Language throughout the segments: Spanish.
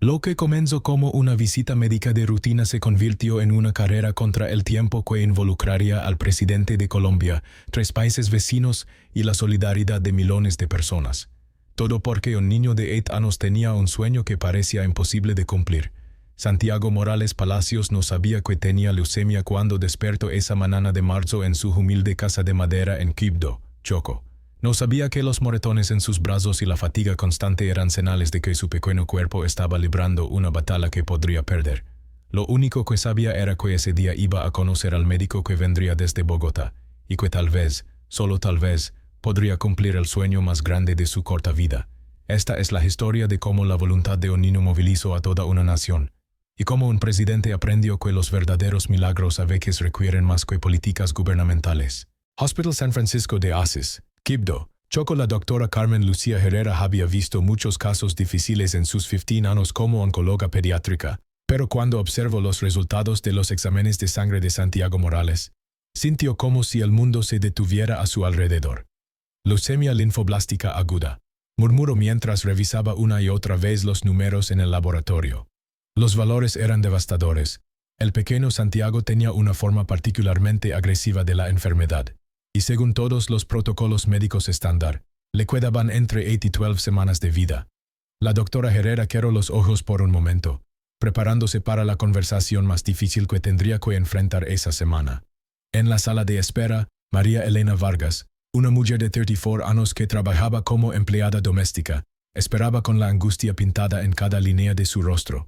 Lo que comenzó como una visita médica de rutina se convirtió en una carrera contra el tiempo que involucraría al presidente de Colombia, 3 países vecinos y la solidaridad de millones de personas. Todo porque un niño de 8 años tenía un sueño que parecía imposible de cumplir. Santiago Morales Palacios no sabía que tenía leucemia cuando despertó esa mañana de marzo en su humilde casa de madera en Quibdó, Chocó. No sabía que los moretones en sus brazos y la fatiga constante eran señales de que su pequeño cuerpo estaba librando una batalla que podría perder. Lo único que sabía era que ese día iba a conocer al médico que vendría desde Bogotá, y que tal vez, solo tal vez, podría cumplir el sueño más grande de su corta vida. Esta es la historia de cómo la voluntad de un niño movilizó a toda una nación, y cómo un presidente aprendió que los verdaderos milagros a veces requieren más que políticas gubernamentales. Hospital San Francisco de Asís, Quibdó, Chocó. La doctora Carmen Lucía Herrera había visto muchos casos difíciles en sus 15 años como oncóloga pediátrica, pero cuando observó los resultados de los exámenes de sangre de Santiago Morales, sintió como si el mundo se detuviera a su alrededor. Leucemia linfoblástica aguda, murmuró mientras revisaba una y otra vez los números en el laboratorio. Los valores eran devastadores. El pequeño Santiago tenía una forma particularmente agresiva de la enfermedad, y según todos los protocolos médicos estándar, le quedaban entre 8 y 12 semanas de vida. La doctora Herrera cerró los ojos por un momento, preparándose para la conversación más difícil que tendría que enfrentar esa semana. En la sala de espera, María Elena Vargas, una mujer de 34 años que trabajaba como empleada doméstica, esperaba con la angustia pintada en cada línea de su rostro.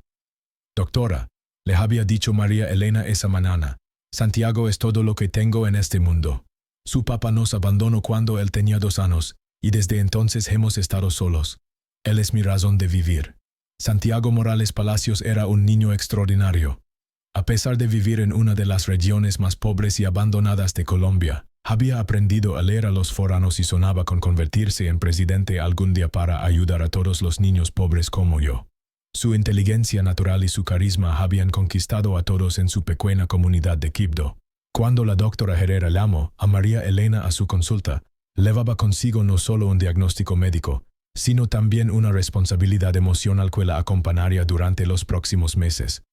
«Doctora», le había dicho María Elena esa mañana, «Santiago es todo lo que tengo en este mundo. Su papá nos abandonó cuando él tenía 2 años, y desde entonces hemos estado solos. Él es mi razón de vivir». Santiago Morales Palacios era un niño extraordinario. A pesar de vivir en una de las regiones más pobres y abandonadas de Colombia, había aprendido a leer a los foranos y soñaba con convertirse en presidente algún día para ayudar a todos los niños pobres como yo. Su inteligencia natural y su carisma habían conquistado a todos en su pequeña comunidad de Quibdó. Cuando la doctora Herrera llamó a María Elena a su consulta, llevaba consigo no solo un diagnóstico médico, sino también una responsabilidad emocional que la acompañaría durante los próximos meses.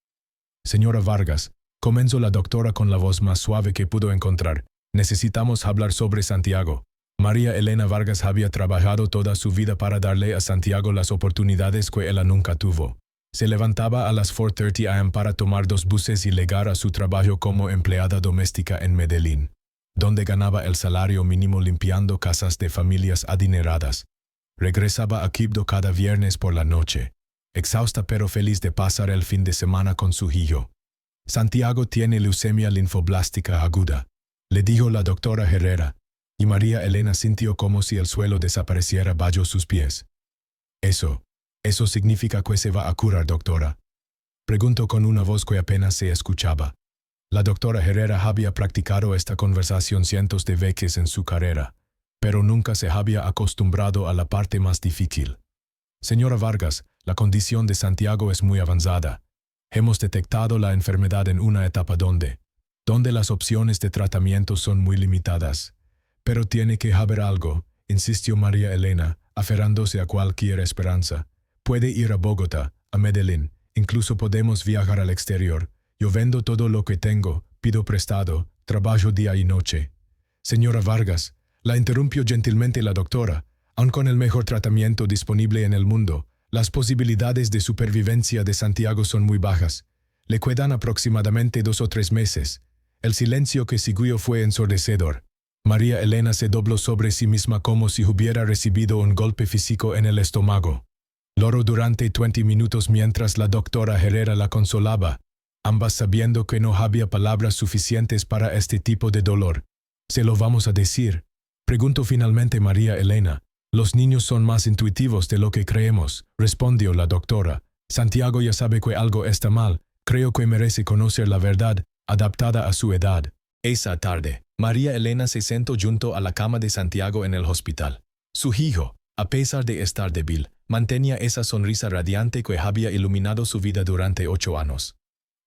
«Señora Vargas», comenzó la doctora con la voz más suave que pudo encontrar, «necesitamos hablar sobre Santiago». María Elena Vargas había trabajado toda su vida para darle a Santiago las oportunidades que él nunca tuvo. Se levantaba a las 4:30 am para tomar 2 buses y llegar a su trabajo como empleada doméstica en Medellín, donde ganaba el salario mínimo limpiando casas de familias adineradas. Regresaba a Quibdó cada viernes por la noche, exhausta pero feliz de pasar el fin de semana con su hijo. «Santiago tiene leucemia linfoblástica aguda», le dijo la doctora Herrera, y María Elena sintió como si el suelo desapareciera bajo sus pies. «¿Eso significa que se va a curar, doctora?», preguntó con una voz que apenas se escuchaba. La doctora Herrera había practicado esta conversación cientos de veces en su carrera, pero nunca se había acostumbrado a la parte más difícil. «Señora Vargas, la condición de Santiago es muy avanzada. Hemos detectado la enfermedad en una etapa donde las opciones de tratamiento son muy limitadas. Pero tiene que haber algo», insistió María Elena, aferrándose a cualquier esperanza. «Puede ir a Bogotá, a Medellín, incluso podemos viajar al exterior. Yo vendo todo lo que tengo, pido prestado, trabajo día y noche». «Señora Vargas», la interrumpió gentilmente la doctora, «aun con el mejor tratamiento disponible en el mundo, las posibilidades de supervivencia de Santiago son muy bajas. Le quedan aproximadamente 2 o 3 meses». El silencio que siguió fue ensordecedor. María Elena se dobló sobre sí misma como si hubiera recibido un golpe físico en el estómago. Lloró durante 20 minutos mientras la doctora Herrera la consolaba, ambas sabiendo que no había palabras suficientes para este tipo de dolor. «¿Se lo vamos a decir?», preguntó finalmente María Elena. «Los niños son más intuitivos de lo que creemos», respondió la doctora. «Santiago ya sabe que algo está mal. Creo que merece conocer la verdad, adaptada a su edad». Esa tarde, María Elena se sentó junto a la cama de Santiago en el hospital. Su hijo, a pesar de estar débil, mantenía esa sonrisa radiante que había iluminado su vida durante 8 años.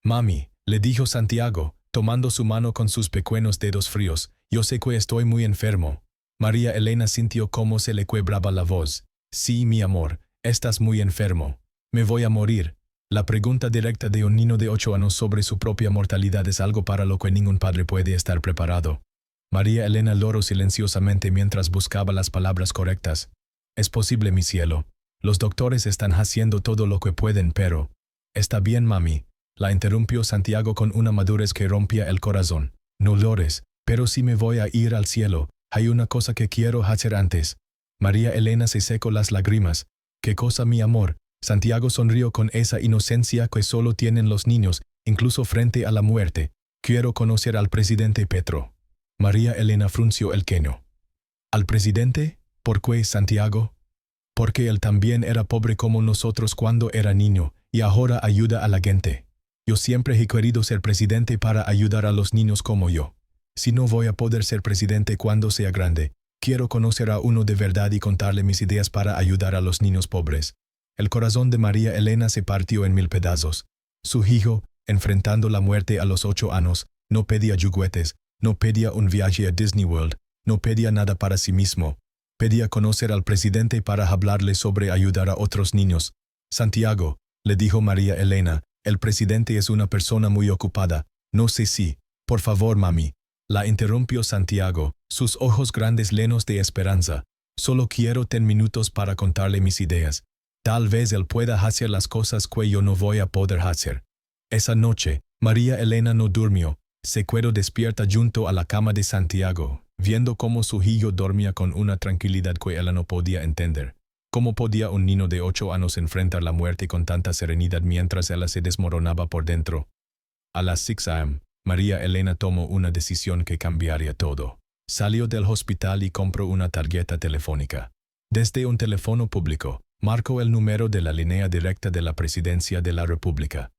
«Mami», le dijo Santiago, tomando su mano con sus pequeños dedos fríos, «yo sé que estoy muy enfermo». María Elena sintió cómo se le quebraba la voz. «Sí, mi amor, estás muy enfermo. Me voy a morir». La pregunta directa de un niño de 8 años sobre su propia mortalidad es algo para lo que ningún padre puede estar preparado. María Elena lloró silenciosamente mientras buscaba las palabras correctas. Es posible, mi cielo. Los doctores están haciendo todo lo que pueden, pero... Está bien, mami. La interrumpió Santiago con una madurez que rompía el corazón. No llores, pero si me voy a ir al cielo, hay una cosa que quiero hacer antes. María Elena se secó las lágrimas. ¿Qué cosa, mi amor? Santiago sonrió con esa inocencia que solo tienen los niños, incluso frente a la muerte. Quiero conocer al presidente Petro. María Elena frunció el ceño. ¿Al presidente? ¿Por qué, Santiago? Porque él también era pobre como nosotros cuando era niño, y ahora ayuda a la gente. Yo siempre he querido ser presidente para ayudar a los niños como yo. Si no voy a poder ser presidente cuando sea grande, quiero conocer a uno de verdad y contarle mis ideas para ayudar a los niños pobres. El corazón de María Elena se partió en 1000 pedazos. Su hijo, enfrentando la muerte a los 8 años, no pedía juguetes, no pedía un viaje a Disney World, no pedía nada para sí mismo. Pedía conocer al presidente para hablarle sobre ayudar a otros niños. Santiago, le dijo María Elena, el presidente es una persona muy ocupada. No sé si. Por favor, mami. La interrumpió Santiago, sus ojos grandes llenos de esperanza. Solo quiero 10 minutos para contarle mis ideas. Tal vez él pueda hacer las cosas que yo no voy a poder hacer. Esa noche, María Elena no durmió. Se quedó despierta junto a la cama de Santiago, viendo cómo su hijo dormía con una tranquilidad que ella no podía entender. ¿Cómo podía un niño de 8 años enfrentar la muerte con tanta serenidad mientras ella se desmoronaba por dentro? A las 6 a.m., María Elena tomó una decisión que cambiaría todo. Salió del hospital y compró una tarjeta telefónica. Desde un teléfono público, marcó el número de la línea directa de la Presidencia de la República.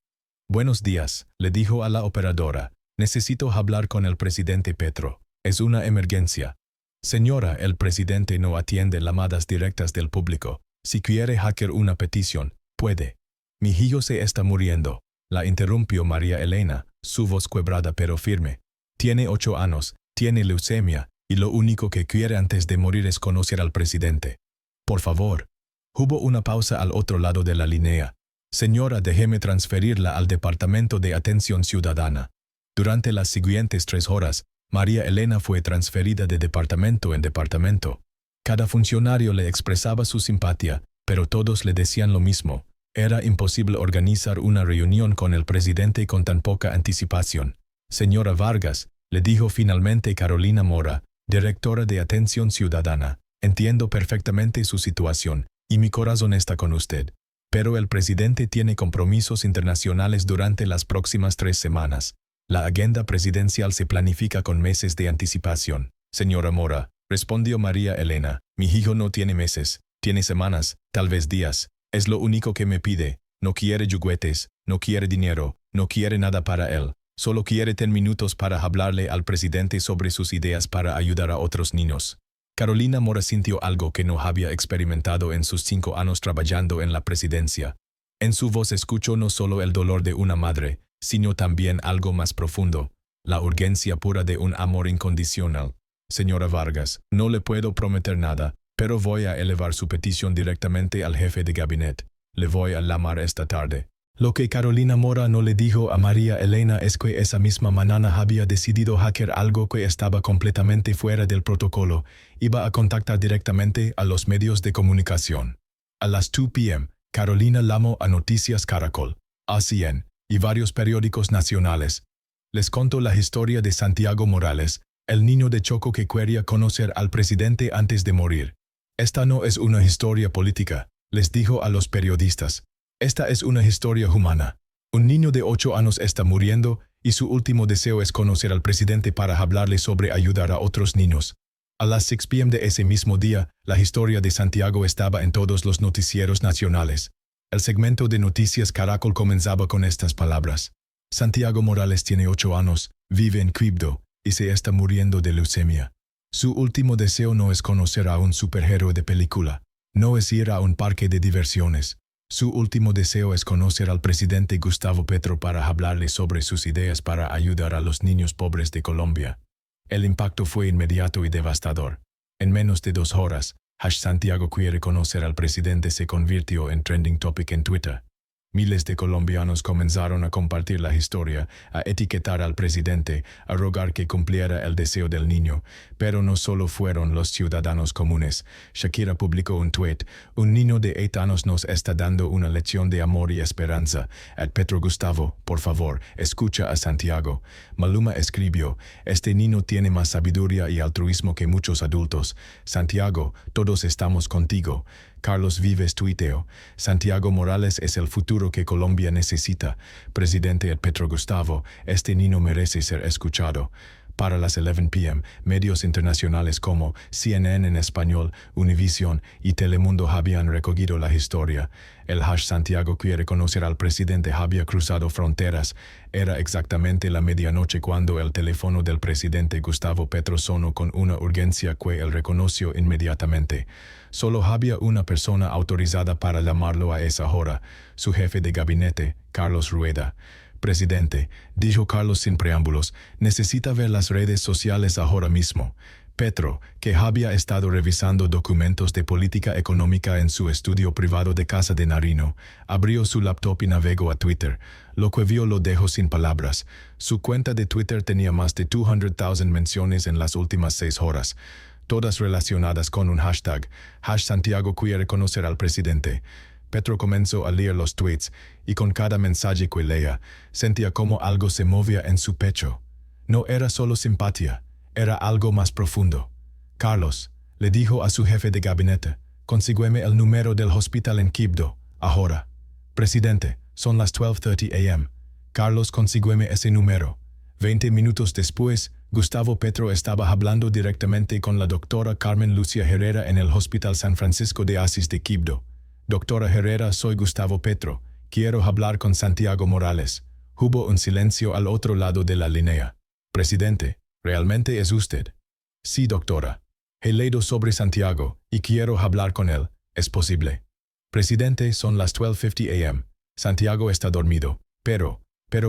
Buenos días, le dijo a la operadora. Necesito hablar con el presidente Petro. Es una emergencia. Señora, el presidente no atiende llamadas directas del público. Si quiere hacer una petición, puede. Mi hijo se está muriendo. La interrumpió María Elena, su voz quebrada pero firme. Tiene 8 años, tiene leucemia, y lo único que quiere antes de morir es conocer al presidente. Por favor. Hubo una pausa al otro lado de la línea. Señora, déjeme transferirla al Departamento de Atención Ciudadana. Durante las siguientes 3 horas, María Elena fue transferida de departamento en departamento. Cada funcionario le expresaba su simpatía, pero todos le decían lo mismo. Era imposible organizar una reunión con el presidente con tan poca anticipación. Señora Vargas, le dijo finalmente Carolina Mora, directora de Atención Ciudadana, entiendo perfectamente su situación, y mi corazón está con usted. Pero el presidente tiene compromisos internacionales durante las próximas 3 semanas. La agenda presidencial se planifica con meses de anticipación. Señora Mora, respondió María Elena, mi hijo no tiene meses, tiene semanas, tal vez días. Es lo único que me pide. No quiere juguetes, no quiere dinero, no quiere nada para él. Solo quiere 10 minutos para hablarle al presidente sobre sus ideas para ayudar a otros niños. Carolina Mora sintió algo que no había experimentado en sus 5 años trabajando en la presidencia. En su voz escuchó no solo el dolor de una madre, sino también algo más profundo, la urgencia pura de un amor incondicional. Señora Vargas, no le puedo prometer nada, pero voy a elevar su petición directamente al jefe de gabinete. Le voy a llamar esta tarde. Lo que Carolina Mora no le dijo a María Elena es que esa misma mañana había decidido hacer algo que estaba completamente fuera del protocolo. Iba a contactar directamente a los medios de comunicación. A las 2 p.m., Carolina llamó a Noticias Caracol, ACN, y varios periódicos nacionales. Les contó la historia de Santiago Morales, el niño de Choco que quería conocer al presidente antes de morir. Esta no es una historia política, les dijo a los periodistas. Esta es una historia humana. Un niño de 8 años está muriendo y su último deseo es conocer al presidente para hablarle sobre ayudar a otros niños. A las 6 p.m. de ese mismo día, la historia de Santiago estaba en todos los noticieros nacionales. El segmento de Noticias Caracol comenzaba con estas palabras. Santiago Morales tiene 8 años, vive en Quibdó, y se está muriendo de leucemia. Su último deseo no es conocer a un superhéroe de película, no es ir a un parque de diversiones. Su último deseo es conocer al presidente Gustavo Petro para hablarle sobre sus ideas para ayudar a los niños pobres de Colombia. El impacto fue inmediato y devastador. En menos de 2 horas, #Santiago quiere conocer al presidente se convirtió en trending topic en Twitter. Miles de colombianos comenzaron a compartir la historia, a etiquetar al presidente, a rogar que cumpliera el deseo del niño. Pero no solo fueron los ciudadanos comunes. Shakira publicó un tuit: "Un niño de 8 años nos está dando una lección de amor y esperanza. Petro Gustavo, por favor, escucha a Santiago". Maluma escribió: "Este niño tiene más sabiduría y altruismo que muchos adultos. Santiago, todos estamos contigo". Carlos Vives tuiteó: "Santiago Morales es el futuro que Colombia necesita. Presidente Petro Gustavo, este niño merece ser escuchado". Para las 11 p.m., medios internacionales como CNN en español, Univision y Telemundo habían recogido la historia. El #Santiago quiere conocer al presidente había cruzado fronteras. Era exactamente la medianoche cuando el teléfono del presidente Gustavo Petro sonó con una urgencia que él reconoció inmediatamente. Solo había una persona autorizada para llamarlo a esa hora: su jefe de gabinete, Carlos Rueda. "Presidente", dijo Carlos sin preámbulos, "necesita ver las redes sociales ahora mismo". Petro, que había estado revisando documentos de política económica en su estudio privado de Casa de Nariño, abrió su laptop y navegó a Twitter. Lo que vio lo dejó sin palabras. Su cuenta de Twitter tenía más de 200,000 menciones en las últimas 6 horas, todas relacionadas con un hashtag: #Santiago quiere conocer al presidente. Petro comenzó a leer los tweets, y con cada mensaje que leía, sentía como algo se movía en su pecho. No era solo simpatía, era algo más profundo. "Carlos", le dijo a su jefe de gabinete, "consígueme el número del hospital en Quibdó, ahora". "Presidente, son las 12:30 a.m. Carlos, consígueme ese número". 20 minutos después, Gustavo Petro estaba hablando directamente con la doctora Carmen Lucia Herrera en el Hospital San Francisco de Asís de Quibdó. "Doctora Herrera, soy Gustavo Petro. Quiero hablar con Santiago Morales". Hubo un silencio al otro lado de la línea. "Presidente, ¿realmente es usted?". "Sí, doctora. He leído sobre Santiago, y quiero hablar con él. ¿Es posible?". "Presidente, son las 12:50 a.m. Santiago está dormido, pero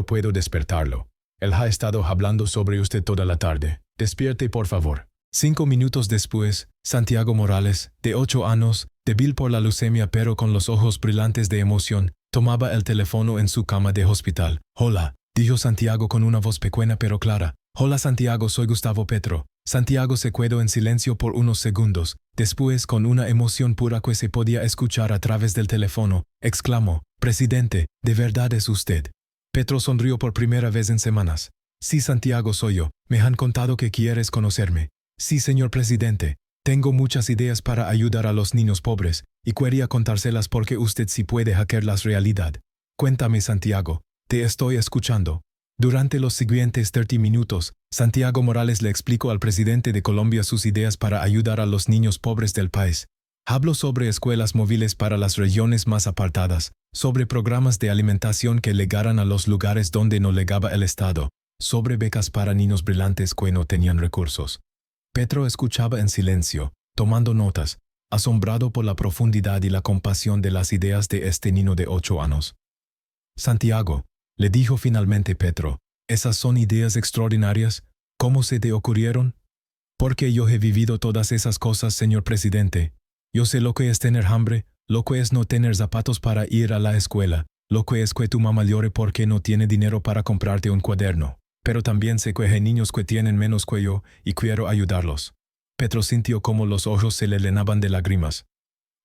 puedo despertarlo. Él ha estado hablando sobre usted toda la tarde. Despierte, por favor". 5 minutos después, Santiago Morales, de 8 años, débil por la leucemia pero con los ojos brillantes de emoción, tomaba el teléfono en su cama de hospital. "Hola", dijo Santiago con una voz pequeña pero clara. "Hola Santiago, soy Gustavo Petro". Santiago se quedó en silencio por unos segundos. Después, con una emoción pura que se podía escuchar a través del teléfono, exclamó: "Presidente, ¿de verdad es usted?". Petro sonrió por primera vez en semanas. "Sí, Santiago, soy yo. Me han contado que quieres conocerme". "Sí, señor presidente. Tengo muchas ideas para ayudar a los niños pobres, y quería contárselas porque usted sí puede hacerlas realidad". "Cuéntame, Santiago. Te estoy escuchando". Durante los siguientes 30 minutos, Santiago Morales le explicó al presidente de Colombia sus ideas para ayudar a los niños pobres del país. Habló sobre escuelas móviles para las regiones más apartadas, sobre programas de alimentación que llegaran a los lugares donde no llegaba el Estado, sobre becas para niños brillantes que no tenían recursos. Petro escuchaba en silencio, tomando notas, asombrado por la profundidad y la compasión de las ideas de este niño de 8 años. "Santiago", le dijo finalmente Petro, "esas son ideas extraordinarias. ¿Cómo se te ocurrieron?". "Porque yo he vivido todas esas cosas, señor presidente. Yo sé lo que es tener hambre, lo que es no tener zapatos para ir a la escuela, lo que es que tu mamá llore porque no tiene dinero para comprarte un cuaderno. Pero también sé que hay niños que tienen menos que yo y quiero ayudarlos". Petro sintió como los ojos se le llenaban de lágrimas.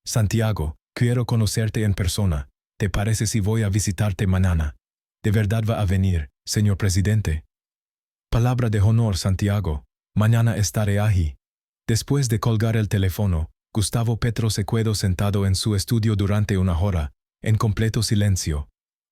"Santiago, quiero conocerte en persona. ¿Te parece si voy a visitarte mañana?". "¿De verdad va a venir, señor presidente?". "Palabra de honor, Santiago. Mañana estaré allí". Después de colgar el teléfono, Gustavo Petro se quedó sentado en su estudio durante una hora, en completo silencio.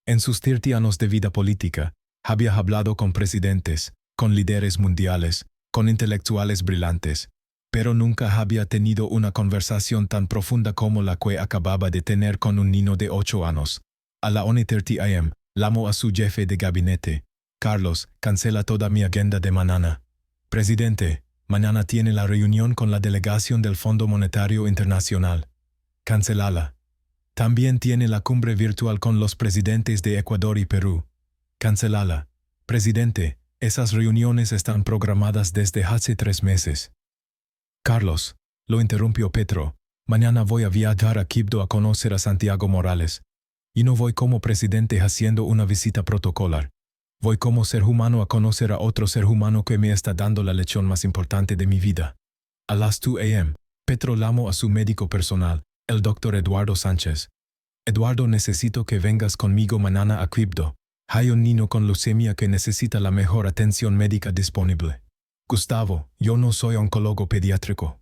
En sus 30 años de vida política, había hablado con presidentes, con líderes mundiales, con intelectuales brillantes, pero nunca había tenido una conversación tan profunda como la que acababa de tener con un niño de 8 años. A la 1:30 a.m., llamó a su jefe de gabinete: "Carlos, cancela toda mi agenda de mañana". "Presidente, mañana tiene la reunión con la delegación del Fondo Monetario Internacional". "Cancelala". "También tiene la cumbre virtual con los presidentes de Ecuador y Perú". "Cancelala". "Presidente, esas reuniones están programadas desde hace 3 meses". "Carlos", lo interrumpió Petro, "mañana voy a viajar a Quibdó a conocer a Santiago Morales. Y no voy como presidente haciendo una visita protocolar. Voy como ser humano a conocer a otro ser humano que me está dando la lección más importante de mi vida. A las 2 a.m., Petro llamó a su médico personal, el Dr. Eduardo Sánchez. Eduardo, necesito que vengas conmigo mañana a Quibdó. Hay un niño con leucemia que necesita la mejor atención médica disponible. Gustavo, yo no soy oncólogo pediátrico.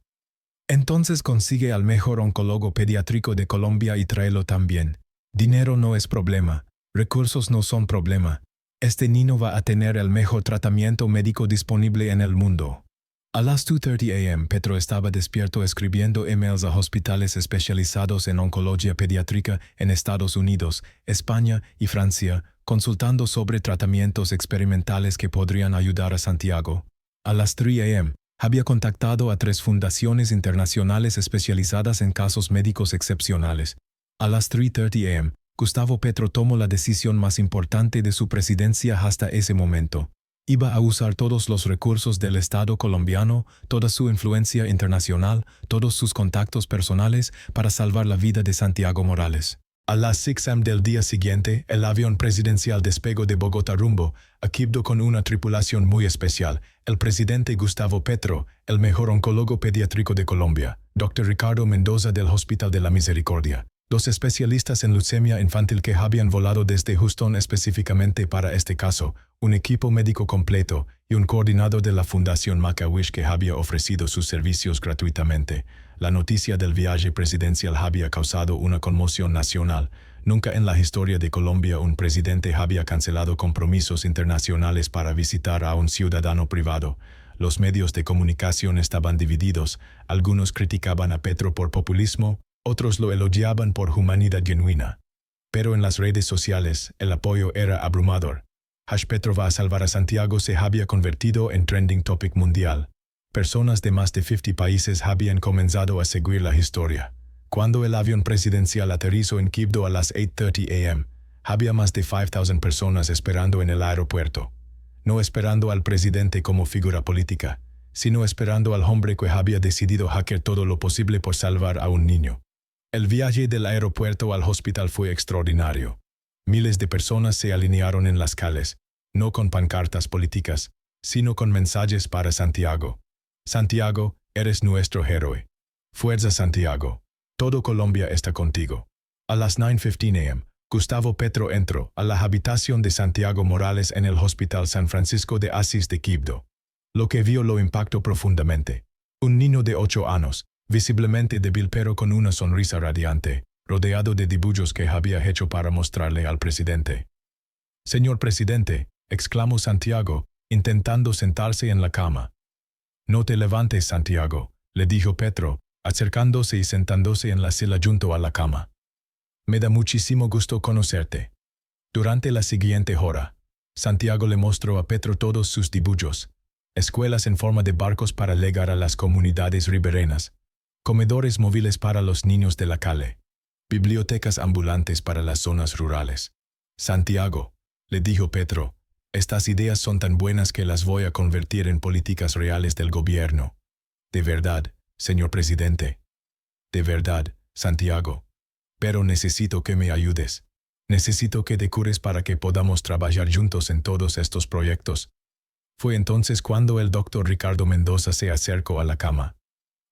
Entonces consigue al mejor oncólogo pediátrico de Colombia y tráelo también. Dinero no es problema. Recursos no son problema. Este niño va a tener el mejor tratamiento médico disponible en el mundo. A las 2:30 a.m. Petro estaba despierto escribiendo emails a hospitales especializados en oncología pediátrica en Estados Unidos, España y Francia, consultando sobre tratamientos experimentales que podrían ayudar a Santiago. A las 3 a.m., había contactado a 3 fundaciones internacionales especializadas en casos médicos excepcionales. A las 3:30 a.m., Gustavo Petro tomó la decisión más importante de su presidencia hasta ese momento. Iba a usar todos los recursos del Estado colombiano, toda su influencia internacional, todos sus contactos personales para salvar la vida de Santiago Morales. A las 6 a.m. del día siguiente, el avión presidencial despegó de Bogotá rumbo a Quibdó con una tripulación muy especial, el presidente Gustavo Petro, el mejor oncólogo pediátrico de Colombia, Dr. Ricardo Mendoza del Hospital de la Misericordia, 2 especialistas en leucemia infantil que habían volado desde Houston específicamente para este caso, un equipo médico completo y un coordinador de la Fundación Make-A-Wish que había ofrecido sus servicios gratuitamente. La noticia del viaje presidencial había causado una conmoción nacional. Nunca en la historia de Colombia un presidente había cancelado compromisos internacionales para visitar a un ciudadano privado. Los medios de comunicación estaban divididos. Algunos criticaban a Petro por populismo, otros lo elogiaban por humanidad genuina. Pero en las redes sociales, el apoyo era abrumador. #Petro va a salvar a Santiago se había convertido en trending topic mundial. Personas de más de 50 países habían comenzado a seguir la historia. Cuando el avión presidencial aterrizó en Quibdó a las 8:30 a.m., había más de 5,000 personas esperando en el aeropuerto. No esperando al presidente como figura política, sino esperando al hombre que había decidido hacer todo lo posible por salvar a un niño. El viaje del aeropuerto al hospital fue extraordinario. Miles de personas se alinearon en las calles, no con pancartas políticas, sino con mensajes para Santiago. Santiago, eres nuestro héroe. Fuerza Santiago. Todo Colombia está contigo. A las 9:15 a.m., Gustavo Petro entró a la habitación de Santiago Morales en el Hospital San Francisco de Asís de Quibdó. Lo que vio lo impactó profundamente. Un niño de 8 años, visiblemente débil pero con una sonrisa radiante, rodeado de dibujos que había hecho para mostrarle al presidente. «Señor presidente», exclamó Santiago, intentando sentarse en la cama. «No te levantes, Santiago», le dijo Petro, acercándose y sentándose en la silla junto a la cama. «Me da muchísimo gusto conocerte». Durante la siguiente hora, Santiago le mostró a Petro todos sus dibujos, escuelas en forma de barcos para llegar a las comunidades ribereñas, comedores móviles para los niños de la calle, bibliotecas ambulantes para las zonas rurales. «Santiago», le dijo Petro, «estas ideas son tan buenas que las voy a convertir en políticas reales del gobierno». «De verdad, señor presidente». «De verdad, Santiago. Pero necesito que me ayudes. Necesito que te cures para que podamos trabajar juntos en todos estos proyectos». Fue entonces cuando el doctor Ricardo Mendoza se acercó a la cama.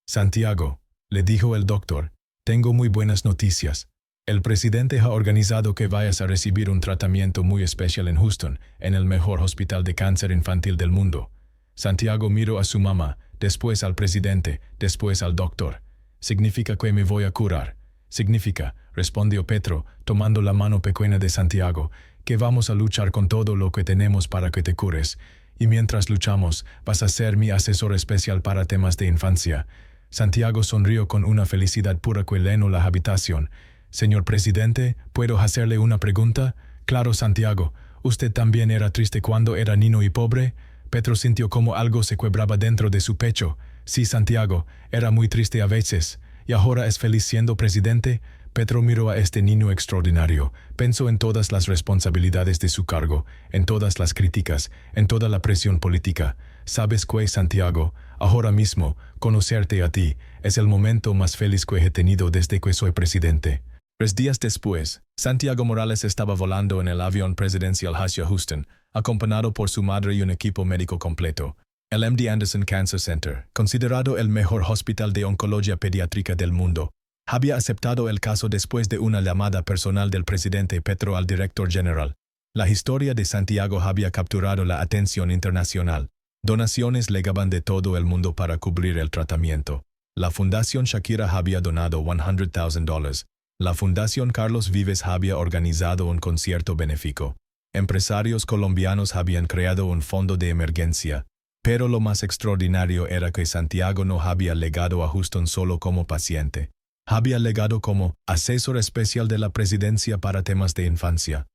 «Santiago», le dijo el doctor, «tengo muy buenas noticias. El presidente ha organizado que vayas a recibir un tratamiento muy especial en Houston, en el mejor hospital de cáncer infantil del mundo». Santiago miró a su mamá, después al presidente, después al doctor. «Significa que me voy a curar». «Significa», respondió Petro, tomando la mano pequeña de Santiago, «que vamos a luchar con todo lo que tenemos para que te cures. Y mientras luchamos, vas a ser mi asesor especial para temas de infancia». Santiago sonrió con una felicidad pura que llenó la habitación. «Señor presidente, ¿puedo hacerle una pregunta?» «Claro, Santiago. ¿Usted también era triste cuando era niño y pobre?» Petro sintió como algo se quebraba dentro de su pecho. «Sí, Santiago, era muy triste a veces. ¿Y ahora es feliz siendo presidente?» Petro miró a este niño extraordinario, pensó en todas las responsabilidades de su cargo, en todas las críticas, en toda la presión política. «¿Sabes qué, Santiago? Ahora mismo, conocerte a ti, es el momento más feliz que he tenido desde que soy presidente». 3 días después, Santiago Morales estaba volando en el avión presidencial hacia Houston, acompañado por su madre y un equipo médico completo. El MD Anderson Cancer Center, considerado el mejor hospital de oncología pediátrica del mundo, había aceptado el caso después de una llamada personal del presidente Petro al director general. La historia de Santiago había capturado la atención internacional. Donaciones llegaban de todo el mundo para cubrir el tratamiento. La Fundación Shakira había donado $100,000. La Fundación Carlos Vives había organizado un concierto benéfico. Empresarios colombianos habían creado un fondo de emergencia. Pero lo más extraordinario era que Santiago no había llegado a Houston solo como paciente. Había llegado como asesor especial de la presidencia para temas de infancia.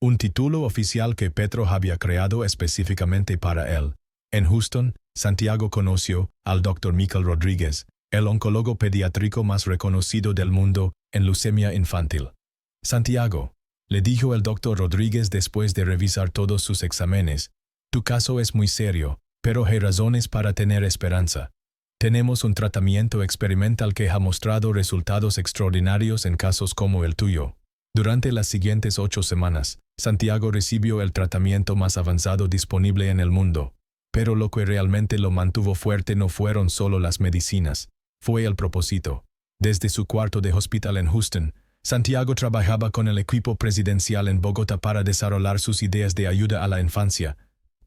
Un título oficial que Petro había creado específicamente para él. En Houston, Santiago conoció al Dr. Michael Rodríguez, el oncólogo pediátrico más reconocido del mundo en leucemia infantil. Santiago, le dijo el Dr. Rodríguez después de revisar todos sus exámenes, tu caso es muy serio, pero hay razones para tener esperanza. Tenemos un tratamiento experimental que ha mostrado resultados extraordinarios en casos como el tuyo. Durante las siguientes 8 semanas, Santiago recibió el tratamiento más avanzado disponible en el mundo. Pero lo que realmente lo mantuvo fuerte no fueron solo las medicinas, fue el propósito. Desde su cuarto de hospital en Houston, Santiago trabajaba con el equipo presidencial en Bogotá para desarrollar sus ideas de ayuda a la infancia.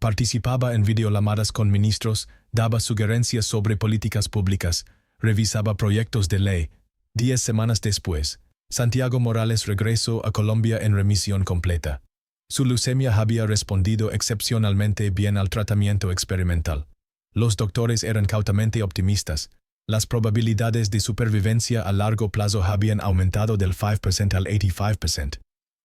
Participaba en videollamadas con ministros, daba sugerencias sobre políticas públicas, revisaba proyectos de ley. 10 semanas después, Santiago Morales regresó a Colombia en remisión completa. Su leucemia había respondido excepcionalmente bien al tratamiento experimental. Los doctores eran cautamente optimistas. Las probabilidades de supervivencia a largo plazo habían aumentado del 5% al 85%.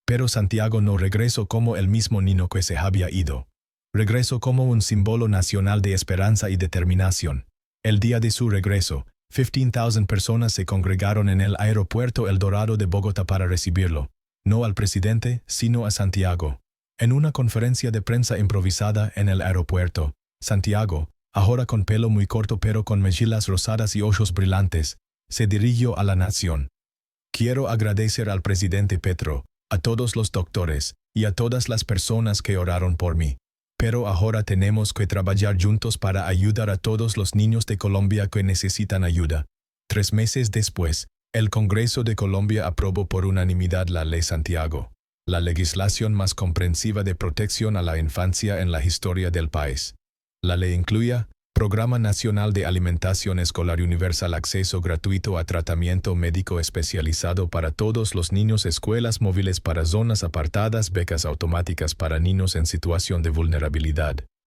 Pero Santiago no regresó como el mismo niño que se había ido. Regresó como un símbolo nacional de esperanza y determinación. El día de su regreso, 15,000 personas se congregaron en el aeropuerto El Dorado de Bogotá para recibirlo. No al presidente, sino a Santiago. En una conferencia de prensa improvisada en el aeropuerto, Santiago, ahora con pelo muy corto pero con mejillas rosadas y ojos brillantes, se dirigió a la nación. Quiero agradecer al presidente Petro, a todos los doctores y a todas las personas que oraron por mí. Pero ahora tenemos que trabajar juntos para ayudar a todos los niños de Colombia que necesitan ayuda. 3 meses después, el Congreso de Colombia aprobó por unanimidad la Ley Santiago, la legislación más comprensiva de protección a la infancia en la historia del país. La ley incluía Programa Nacional de Alimentación Escolar Universal, acceso gratuito a tratamiento médico especializado para todos los niños, escuelas móviles para zonas apartadas, becas automáticas para niños en situación de vulnerabilidad.